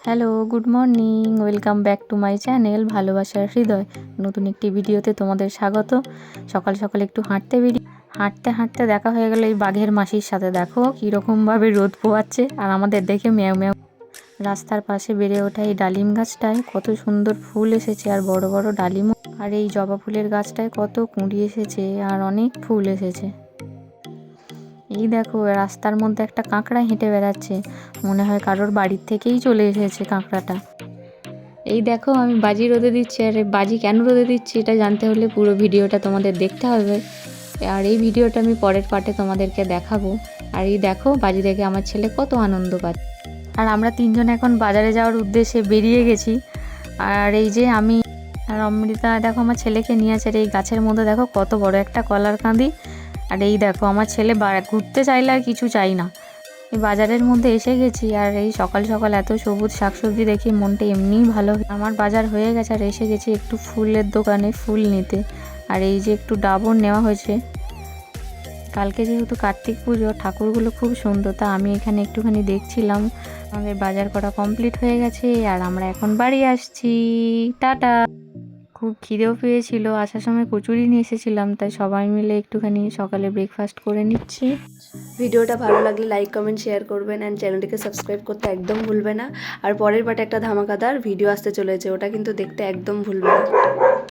Hello, good morning. Welcome back to my channel ভালোবাসার হৃদয়। নতুন একটি ভিডিওতে তোমাদের স্বাগত। সকাল সকাল একটু হাঁটতে হাঁটতে দেখা হয়ে গেল এই বাঘের মাসির সাথে। দেখো কীরকমভাবে রোদ পোয়াচ্ছে আর আমাদের দেখে ম্যাও ম্যাও। রাস্তার পাশে বেড়ে ওঠা এই ডালিম গাছটায় কত সুন্দর ফুল এসেছে আর বড় বড় ডালিমও। আর এই জবা ফুলের গাছটায় কত কুঁড়ি এসেছে আর অনেক ফুল এসেছে। এই দেখো রাস্তার মধ্যে একটা কাঁকড়া হেঁটে বেড়াচ্ছে, মনে হয় কারোর বাড়ির থেকেই চলে এসেছে কাঁকড়াটা। এই দেখো আমি বাজি রোদে দিচ্ছি, আর বাজি কেন রোদে দিচ্ছি এটা জানতে হলে পুরো ভিডিওটা তোমাদের দেখতে হবে। আর এই ভিডিওটা আমি পরের পার্টে তোমাদেরকে দেখাবো। আর এই দেখো বাজি দেখে আমার ছেলে কত আনন্দ পাচ্ছে। আর আমরা তিনজন এখন বাজারে যাওয়ার উদ্দেশ্যে বেরিয়ে গেছি। আর এই যে আমি আর অমৃতা দেখো আমার ছেলেকে নিয়ে আছে। আর এই গাছের মধ্যে দেখো কত বড় একটা কলার কাঁদি। আর এই দেখো আমার ছেলে ঘুরতে চাইলে আর কিছু চাই না। এই বাজারের মধ্যে এসে গেছি, আর এই সকাল সকাল এত সবুজ শাকসবজি দেখি মনটা এমনিই ভালো। আমার বাজার হয়ে গেছে আর এসে গেছি একটু ফুলের দোকানে ফুল নিতে। আর এই যে একটু ডাবর নেওয়া হয়েছে, কালকে যেহেতু কার্তিক পুজো, ঠাকুরগুলো খুব সুন্দর, তা আমি এখানে একটুখানি দেখছিলাম। আমাদের বাজার করা কমপ্লিট হয়ে গেছে আর আমরা এখন বাড়ি আসছি। টাটা। খুব খিদেও পেয়েছিল, আসার সময় কচুরি নিয়ে এসেছিলাম, তাই সবাই মিলে একটুখানি সকালে ব্রেকফাস্ট করে নিচ্ছি। ভিডিওটা ভালো লাগলে লাইক কমেন্ট শেয়ার করবেন অ্যান্ড চ্যানেলটিকে সাবস্ক্রাইব করতে একদম ভুলবে না। আর পরের পার্টে একটা ধামাকাদার ভিডিও আসতে চলেছে, ওটা কিন্তু দেখতে একদম ভুলবে না।